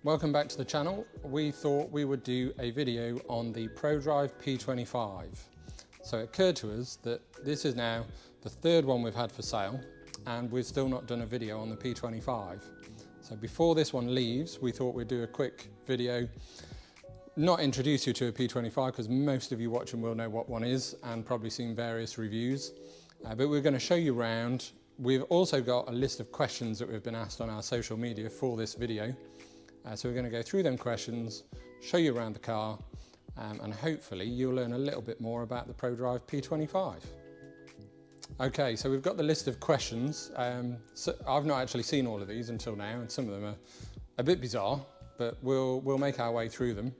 Welcome back to the channel. We thought we would do a video on the Prodrive P25. So it occurred to us that this is now the third one we've had for sale and we've still not done a video on the P25. So before this one leaves, we thought we'd do a quick video, not introduce you to a P25 because most of you watching will know what one is and probably seen various reviews, but we're going to show you around. We've also got a list of questions that we've been asked on our social media for this video. So we're going to go through them questions, show you around the car, and hopefully you'll learn a little bit more about the Prodrive P25. Okay, so we've got the list of questions. So I've not actually seen all of these until now, and some of them are a bit bizarre, but we'll make our way through them.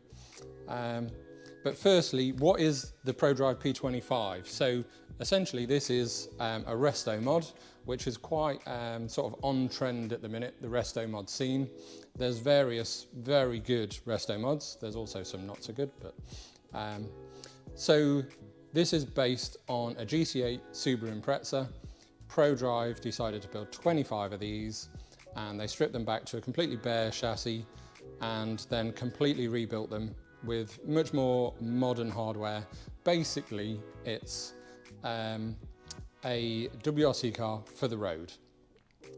But firstly, what is the Prodrive P25? So essentially this is a resto mod, which is quite sort of on trend at the minute, the resto mod scene. There's various very good resto mods. There's also some not so good, but so this is based on a GC8 Subaru Impreza. Prodrive decided to build 25 of these, and they stripped them back to a completely bare chassis and then completely rebuilt them with much more modern hardware. Basically, it's a WRC car for the road.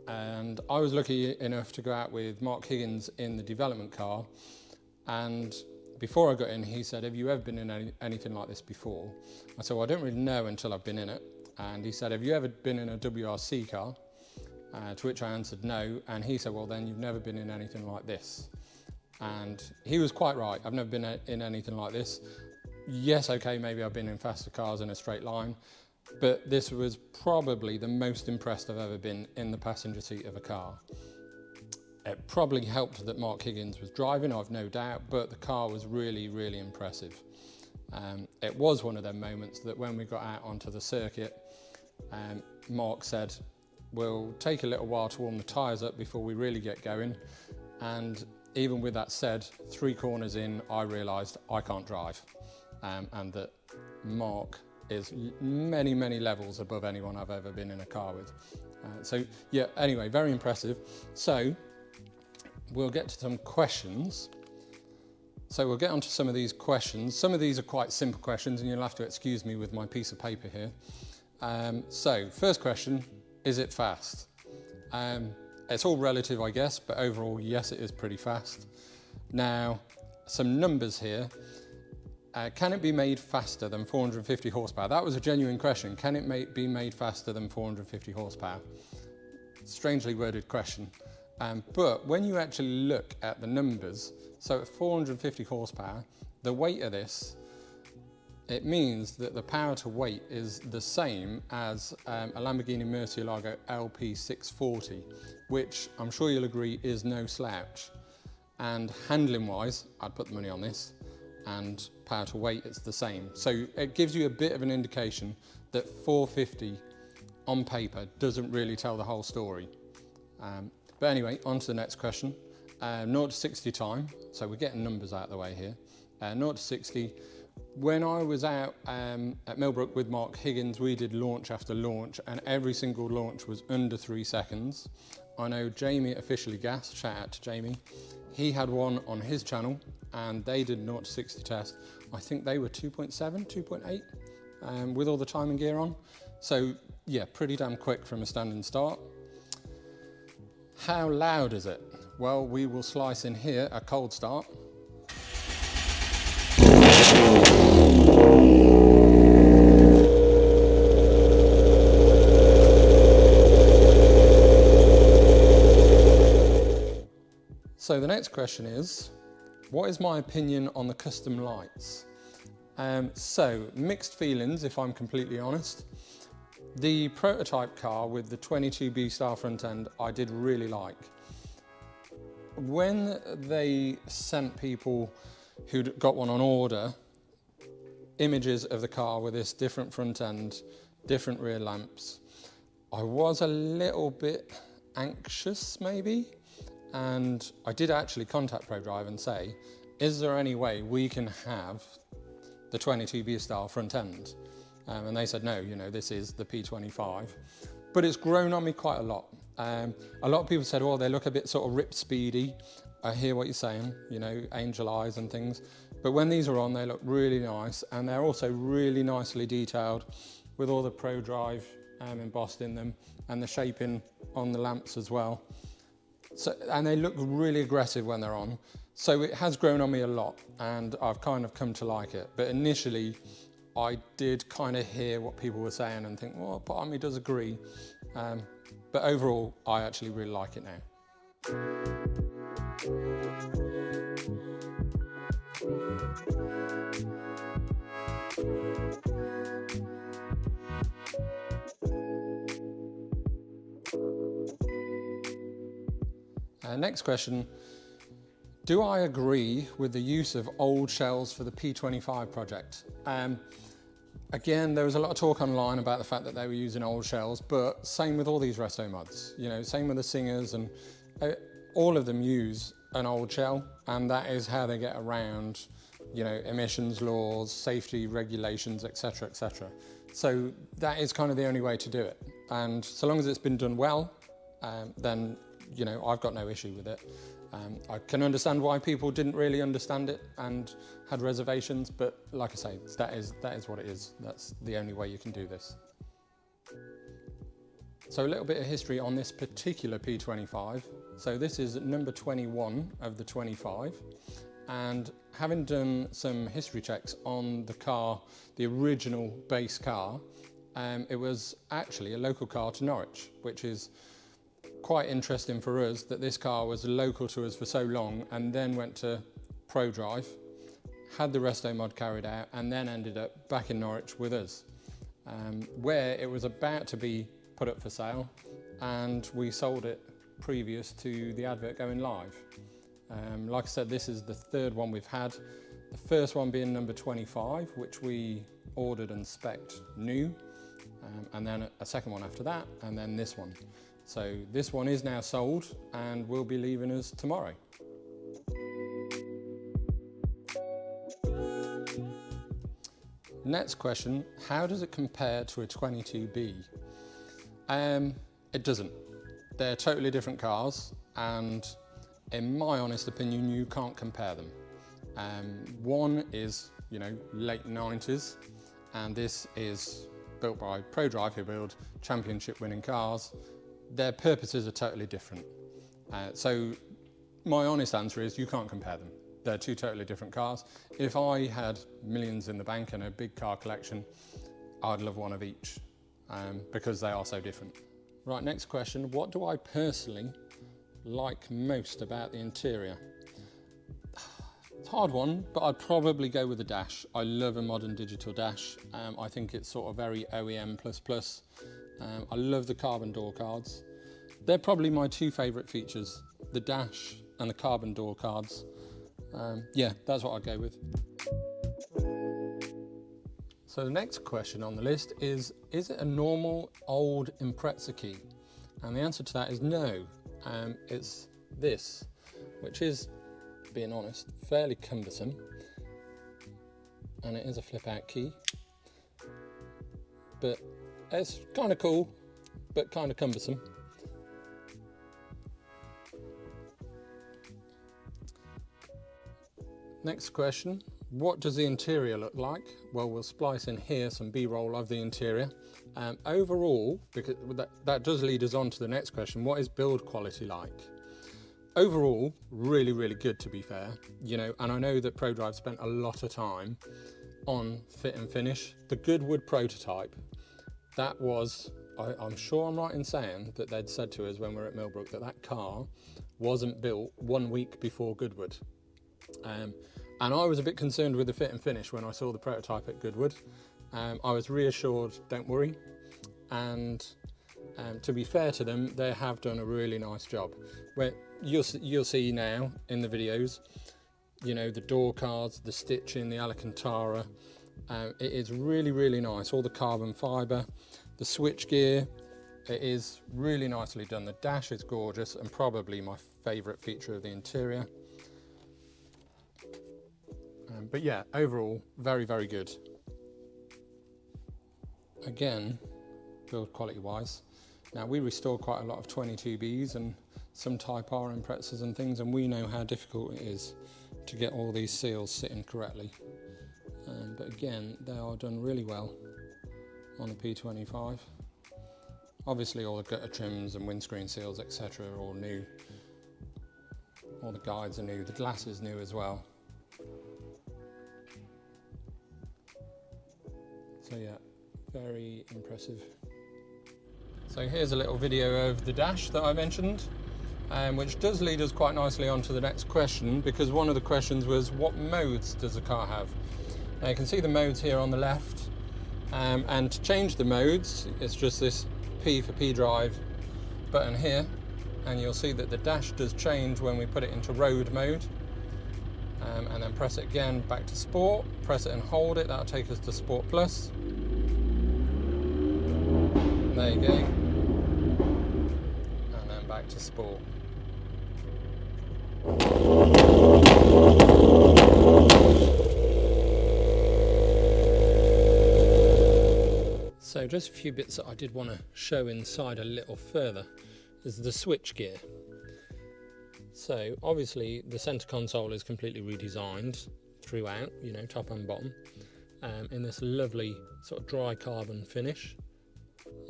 And I was lucky enough to go out with Mark Higgins in the development car, and before I got in he said, have you ever been in anything like this before? I said, well, I don't really know until I've been in it. And he said, have you ever been in a WRC car? To which I answered no, and he said, well then you've never been in anything like this. And he was quite right. I've never been in anything like this. Yes, okay, maybe I've been in faster cars in a straight line, but this was probably the most impressed I've ever been in the passenger seat of a car. It probably helped that Mark Higgins was driving, I've no doubt, but the car was really, really impressive. It was one of them moments that when we got out onto the circuit, Mark said, we'll take a little while to warm the tyres up before we really get going. And even with that said, 3 corners in, I realised I can't drive, and that Mark is many, many levels above anyone I've ever been in a car with. So yeah, anyway, very impressive. So we'll get to some questions. So we'll get onto some of these questions. Some of these are quite simple questions and you'll have to excuse me with my piece of paper here. So first question, is it fast? It's all relative, I guess, but overall, yes, it is pretty fast. Now, some numbers here. Can it be made faster than 450 horsepower? That was a genuine question. Can it be made faster than 450 horsepower? Strangely worded question. But when you actually look at the numbers, so at 450 horsepower, the weight of this, it means that the power to weight is the same as a Lamborghini Murcielago LP640, which I'm sure you'll agree is no slouch. And handling wise, I'd put the money on this, and power to weight, it's the same. So it gives you a bit of an indication that 450 on paper doesn't really tell the whole story. But anyway, on to the next question. 0 to 60 time, so we're getting numbers out of the way here. 0 to 60. When I was out at Millbrook with Mark Higgins, we did launch after launch, and every single launch was under 3 seconds. I know Jamie at Officially Gas, shout out to Jamie, he had one on his channel and they did 0 to 60 test. I think they were 2.7, 2.8 with all the timing gear on. So yeah, pretty damn quick from a standing start. How loud is it? Well, we will slice in here a cold start. So the next question is, what is my opinion on the custom lights? So mixed feelings, if I'm completely honest. The prototype car with the 22B style front end, I did really like. When they sent people who'd got one on order, images of the car with this different front end, different rear lamps, I was a little bit anxious maybe. And I did actually contact Prodrive and say, is there any way we can have the 22B style front end? And they said, no, you know, this is the P25. But it's grown on me quite a lot. A lot of people said, oh, they look a bit sort of rip speedy. I hear what you're saying, you know, angel eyes and things, but when these are on, they look really nice, and they're also really nicely detailed with all the Prodrive embossed in them, and the shaping on the lamps as well. So, and they look really aggressive when they're on. So it has grown on me a lot, and I've kind of come to like it. But initially, I did kind of hear what people were saying and think, well, part of me does agree. But overall, I actually really like it now. Next question. Do I agree with the use of old shells for the P25 project? Again, there was a lot of talk online about the fact that they were using old shells, but same with all these resto mods, you know, same with the Singers, and all of them use an old shell, and that is how they get around, you know, emissions laws, safety regulations, etc., etc. So that is kind of the only way to do it. And so long as it's been done well, then, you know, I've got no issue with it. I can understand why people didn't really understand it and had reservations, but like I say, that is what it is. That's the only way you can do this. So a little bit of history on this particular P25. So this is number 21 of the 25. And having done some history checks on the car, the original base car, it was actually a local car to Norwich, which is quite interesting for us that this car was local to us for so long and then went to Prodrive, had the resto mod carried out, and then ended up back in Norwich with us, where it was about to be put up for sale, and we sold it previous to the advert going live. Like I said, this is the third one we've had. The first one being number 25, which we ordered and spec'd new, and then a second one after that, and then this one. So this one is now sold and will be leaving us tomorrow. Next question, how does it compare to a 22B? It doesn't. They're totally different cars, and in my honest opinion, you can't compare them. One is, you know, late 90s, and this is built by Prodrive, who build championship winning cars. Their purposes are totally different. So my honest answer is you can't compare them. They're two totally different cars. If I had millions in the bank and a big car collection, I'd love one of each, because they are so different. Right, next question. What do I personally like most about the interior? It's a hard one, but I'd probably go with the dash. I love a modern digital dash. I think it's sort of very OEM++. I love the carbon door cards. They're probably my two favourite features, the dash and the carbon door cards. Yeah, that's what I'd go with. So the next question on the list is it a normal old Impreza key? And the answer to that is no. It's this, which is, being honest, fairly cumbersome. And it is a flip out key. But it's kind of cool, but kind of cumbersome. Next question, what does the interior look like? Well, we'll splice in here some B-roll of the interior. Overall, because that does lead us on to the next question, what is build quality like? Overall, really, really good, to be fair. You know, and I know that Prodrive spent a lot of time on fit and finish. The Goodwood prototype, that was, I'm sure I'm right in saying that they'd said to us when we were at Millbrook that that car wasn't built 1 week before Goodwood. And I was a bit concerned with the fit and finish when I saw the prototype at Goodwood. I was reassured, don't worry. And to be fair to them, they have done a really nice job. Where you'll see now in the videos, you know, the door cards, the stitching, the Alcantara. It is really, really nice. All the carbon fibre, the switch gear, it is really nicely done. The dash is gorgeous and probably my favourite feature of the interior. But yeah, overall, very, very good. Again, build quality wise. Now we restored quite a lot of 22Bs, and some Type R impressors and things, and we know how difficult it is to get all these seals sitting correctly. But again, they are done really well on the P25. Obviously all the gutter trims and windscreen seals, etc. are all new. All the guides are new, the glass is new as well. So yeah, very impressive. So here's a little video of the dash that I mentioned, which does lead us quite nicely on to the next question, because one of the questions was, what modes does the car have? Now you can see the modes here on the left, and to change the modes, it's just this P for Prodrive button here, and you'll see that the dash does change when we put it into road mode, and then press it again back to sport, press it and hold it, that'll take us to Sport Plus. There you go, and then back to sport. So just a few bits that I did want to show inside a little further is the switch gear. So obviously the center console is completely redesigned throughout, you know, top and bottom, in this lovely sort of dry carbon finish,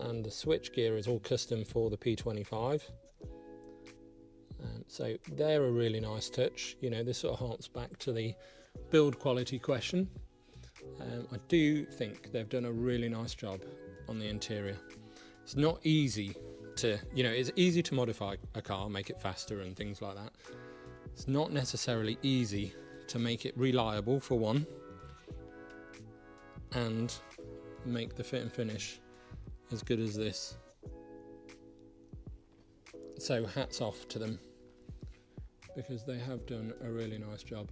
and the switch gear is all custom for the P25. So they're a really nice touch. You know, this sort of harks back to the build quality question. I do think they've done a really nice job on the interior. It's not easy to, you know, it's easy to modify a car, make it faster and things like that. It's not necessarily easy to make it reliable, for one, and make the fit and finish as good as this. So hats off to them, because they have done a really nice job.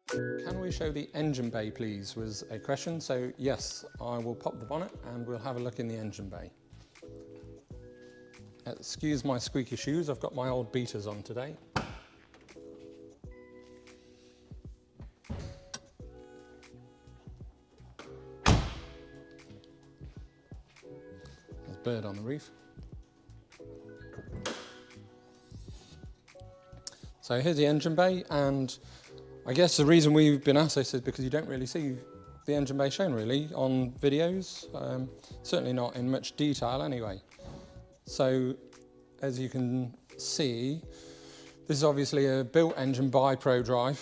Can we show the engine bay please, was a question. So yes, I will pop the bonnet and we'll have a look in the engine bay. Excuse my squeaky shoes, I've got my old beaters on today. There's a bird on the roof. So here's the engine bay, and I guess the reason we've been asked this is because you don't really see the engine bay shown really on videos, certainly not in much detail anyway. So as you can see, this is obviously a built engine by Prodrive,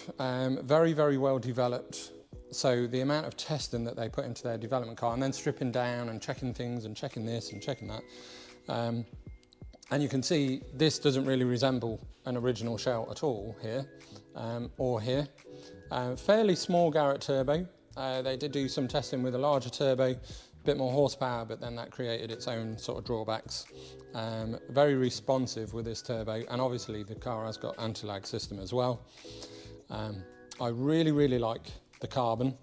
very, very well developed. So the amount of testing that they put into their development car, and then stripping down and checking things and checking this and checking that. And you can see this doesn't really resemble an original shell at all here, or here. Fairly small Garrett turbo. They did do some testing with a larger turbo, a bit more horsepower, but then that created its own sort of drawbacks. Very responsive with this turbo, and obviously the car has got anti-lag system as well. I really, really like the carbon.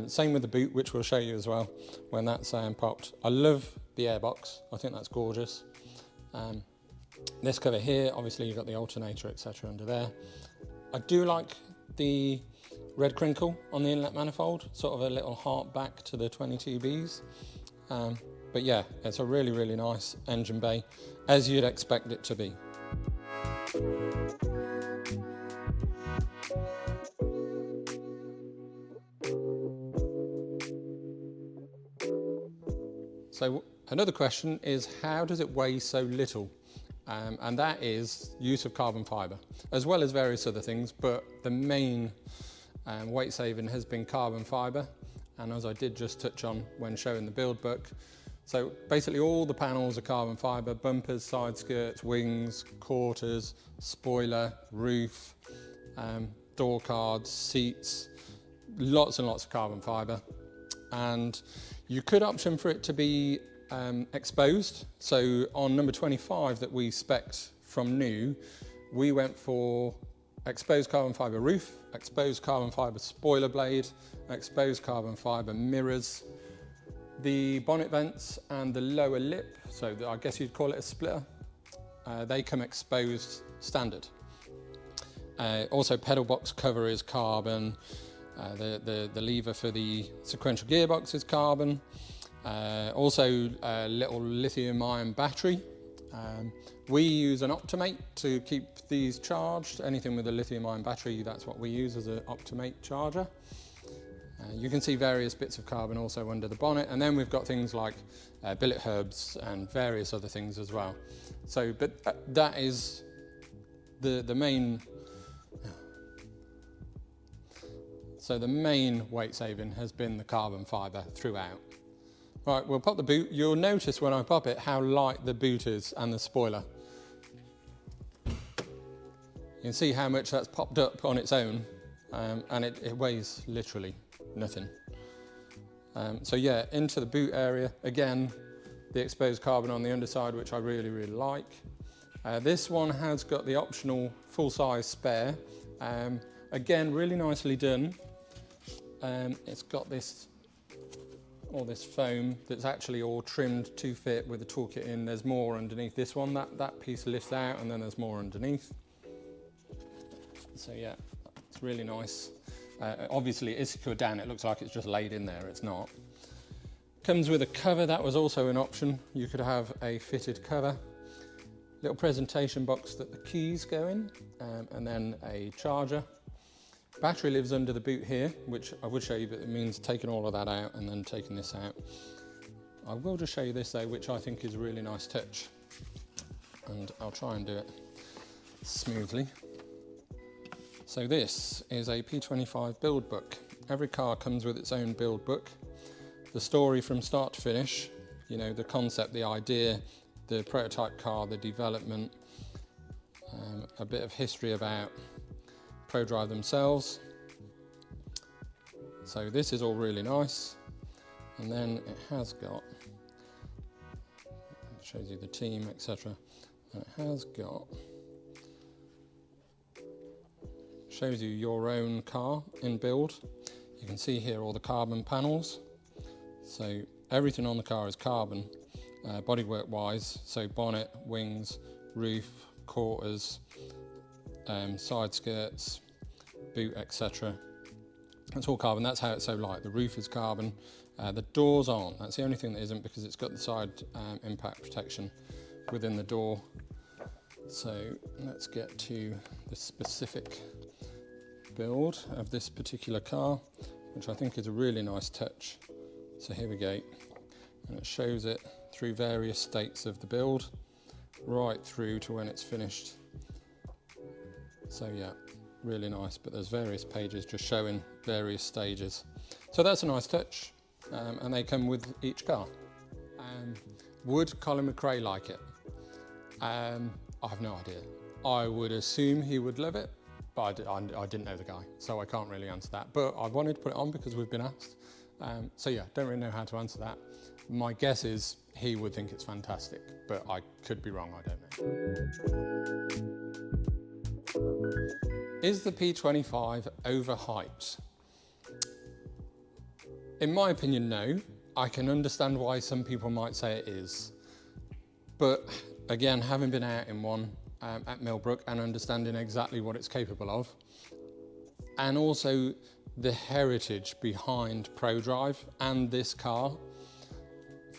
Same with the boot, which we'll show you as well when that's popped. I love the airbox, I think that's gorgeous. This cover here, obviously you've got the alternator, etc. under there. I do like the red crinkle on the inlet manifold, sort of a little heart back to the 22Bs. But yeah, it's a really, really nice engine bay, as you'd expect it to be. So another question is, how does it weigh so little? And that is use of carbon fibre, as well as various other things, but the main weight saving has been carbon fibre, and as I did just touch on when showing the build book. So basically all the panels are carbon fibre: bumpers, side skirts, wings, quarters, spoiler, roof, door cards, seats, lots and lots of carbon fibre. And you could option for it to be exposed. So on number 25 that we spec'd from new, we went for exposed carbon fibre roof, exposed carbon fibre spoiler blade, exposed carbon fibre mirrors. The bonnet vents and the lower lip, so I guess you'd call it a splitter, they come exposed standard. Also pedal box cover is carbon, The lever for the sequential gearbox is carbon. Also a little lithium-ion battery. We use an Optimate to keep these charged. Anything with a lithium-ion battery, that's what we use as an Optimate charger. You can see various bits of carbon also under the bonnet, and then we've got things like billet hubs and various other things as well. So, but that is the main. So the main weight saving has been the carbon fibre throughout. Right, we'll pop the boot. You'll notice when I pop it how light the boot is and the spoiler. You can see how much that's popped up on its own, and it weighs literally nothing. So yeah, into the boot area. Again, the exposed carbon on the underside, which I really, really like. This one has got the optional full-size spare. Again, really nicely done. It's got all this foam that's actually all trimmed to fit with the toolkit in. There's more underneath this one. That piece lifts out, and then there's more underneath. So yeah, it's really nice. Obviously it's secured down. It looks like it's just laid in there. It's not. Comes with a cover. That was also an option. You could have a fitted cover. Little presentation box that the keys go in, and then a charger. Battery lives under the boot here, which I would show you, but it means taking all of that out and then taking this out. I will just show you this though, which I think is a really nice touch. And I'll try and do it smoothly. So this is a P25 build book. Every car comes with its own build book. The story from start to finish, you know, the concept, the idea, the prototype car, the development, a bit of history about Prodrive themselves. So this is all really nice. And then it has got, it shows you the team, etc. And it has got, shows you your own car in build. You can see here all the carbon panels. So everything on the car is carbon, bodywork wise. So bonnet, wings, roof, quarters, side skirts, boot, etc. It's all carbon. That's how it's so light. The roof is carbon. The doors aren't. That's the only thing that isn't, because it's got the side impact protection within the door. So let's get to the specific build of this particular car, which I think is a really nice touch. So here we go, and it shows it through various states of the build, right through to when it's finished. So yeah, really nice, but there's various pages just showing various stages. So that's a nice touch, and they come with each car. Would Colin McRae like it? I have no idea. I would assume he would love it, but I didn't know the guy, so I can't really answer that. But I wanted to put it on because we've been asked. So yeah, don't really know how to answer that. My guess is he would think it's fantastic, but I could be wrong, I don't know. Is the P25 overhyped? In my opinion, no. I can understand why some people might say it is. But again, having been out in one at Millbrook and understanding exactly what it's capable of, and also the heritage behind Prodrive and this car,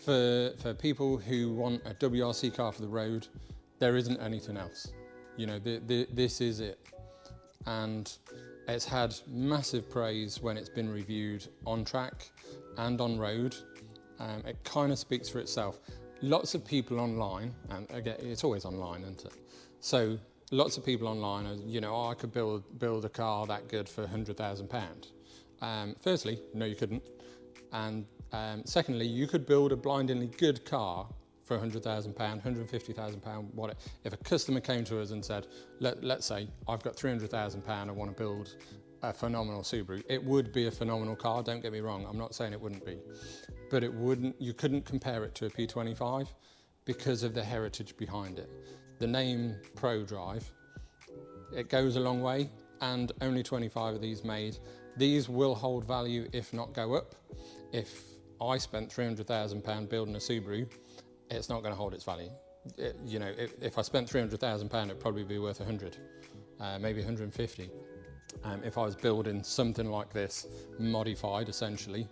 for people who want a WRC car for the road, there isn't anything else. You know, this is it. And it's had massive praise when it's been reviewed on track and on road. It kind of speaks for itself. Lots of people online, and again, it's always online, isn't it? So lots of people online are, you know, oh, I could build a car that good for £100,000. Firstly, no, you couldn't. And secondly, you could build a blindingly good car for £100,000, £150,000, whatever. If a customer came to us and said, let's say I've got £300,000, I want to build a phenomenal Subaru, it would be a phenomenal car, don't get me wrong, I'm not saying it wouldn't be. But it wouldn't, you couldn't compare it to a P25 because of the heritage behind it. The name Prodrive, it goes a long way, and only 25 of these made. These will hold value, if not go up. If I spent £300,000 building a Subaru, it's not going to hold its value. You know, if I spent £300,000, it'd probably be worth 100, maybe 150. if I was building something like this, modified essentially.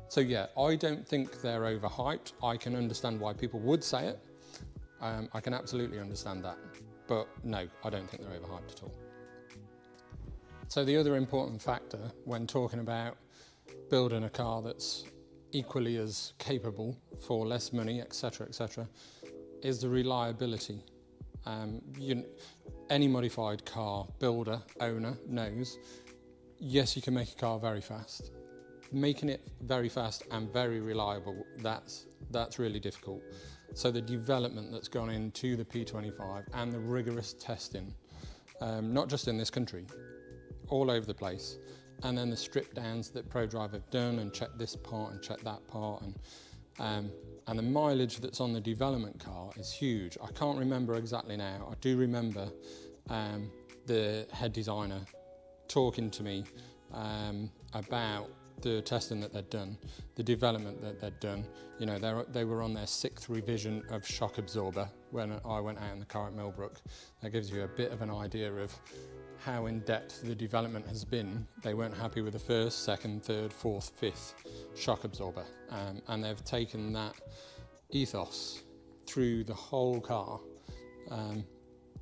So yeah, I don't think they're overhyped. I can understand why people would say it. I can absolutely understand that. But no, I don't think they're overhyped at all. So the other important factor when talking about building a car that's equally as capable for less money, etc., etc., is the reliability. Any modified car builder, owner knows, yes, you can make a car very fast. Making it very fast and very reliable, that's really difficult. So the development that's gone into the P25 and the rigorous testing, not just in this country, all over the place, and then the strip downs that Prodrive have done and checked this part and checked that part, and the mileage that's on the development car is huge. I can't remember exactly now. I do remember the head designer talking to me about the testing that they'd done, the development that they'd done. You know, they were on their 6th revision of shock absorber when I went out in the car at Millbrook. That gives you a bit of an idea of how in depth the development has been. They weren't happy with the 1st, 2nd, 3rd, 4th, 5th shock absorber, and they've taken that ethos through the whole car.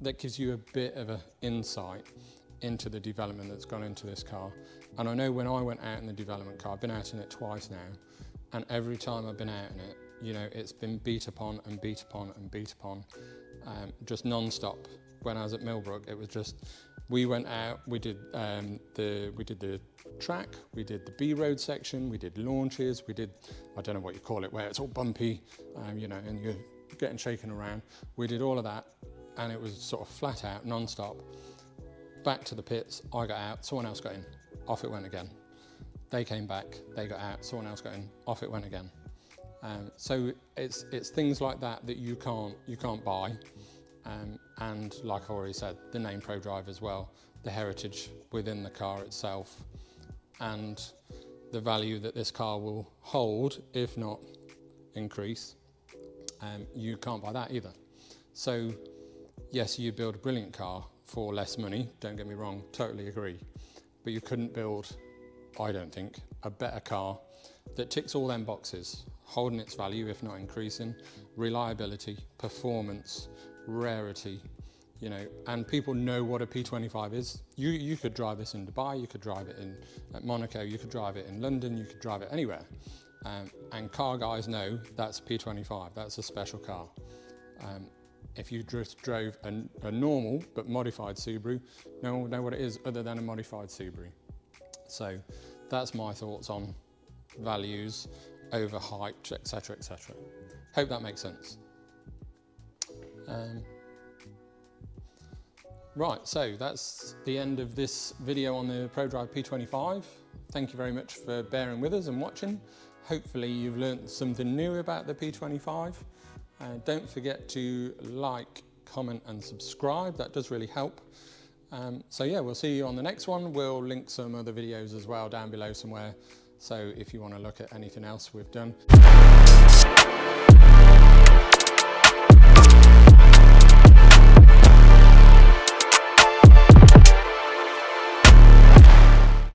That gives you a bit of an insight into the development that's gone into this car. And I know when I went out in the development car, I've been out in it twice now, and every time I've been out in it, you know, it's been beat upon and beat upon and beat upon, just non-stop. When I was at Millbrook, it was just, we went out, we did the track, we did the B-road section, we did launches, we did, I don't know what you call it, where it's all bumpy, you know, and you're getting shaken around. We did all of that, and it was sort of flat out, non-stop. Back to the pits, I got out, someone else got in, off it went again. They came back, they got out, someone else got in, off it went again. So it's things like that that you can't buy. And like I already said, the name Prodrive as well, the heritage within the car itself, and the value that this car will hold, if not increase, you can't buy that either. So yes, you build a brilliant car for less money, don't get me wrong, totally agree, but you couldn't build, I don't think, a better car that ticks all them boxes, holding its value if not increasing, reliability, performance, rarity, you know, and people know what a P25 is. You could drive this in Dubai, you could drive it at Monaco, you could drive it in London, you could drive it anywhere, and car guys know that's a P25, that's a special car. If you just drove a normal but modified Subaru, no one would know what it is other than a modified Subaru. So that's my thoughts on values, overhyped, etc., etc. Hope that makes sense. Right, so that's the end of this video on the Prodrive P25. Thank you very much for bearing with us and watching. Hopefully you've learned something new about the P25. Don't forget to like, comment and subscribe, that does really help. So yeah, we'll see you on the next one. We'll link some other videos as well down below somewhere, so if you want to look at anything else we've done.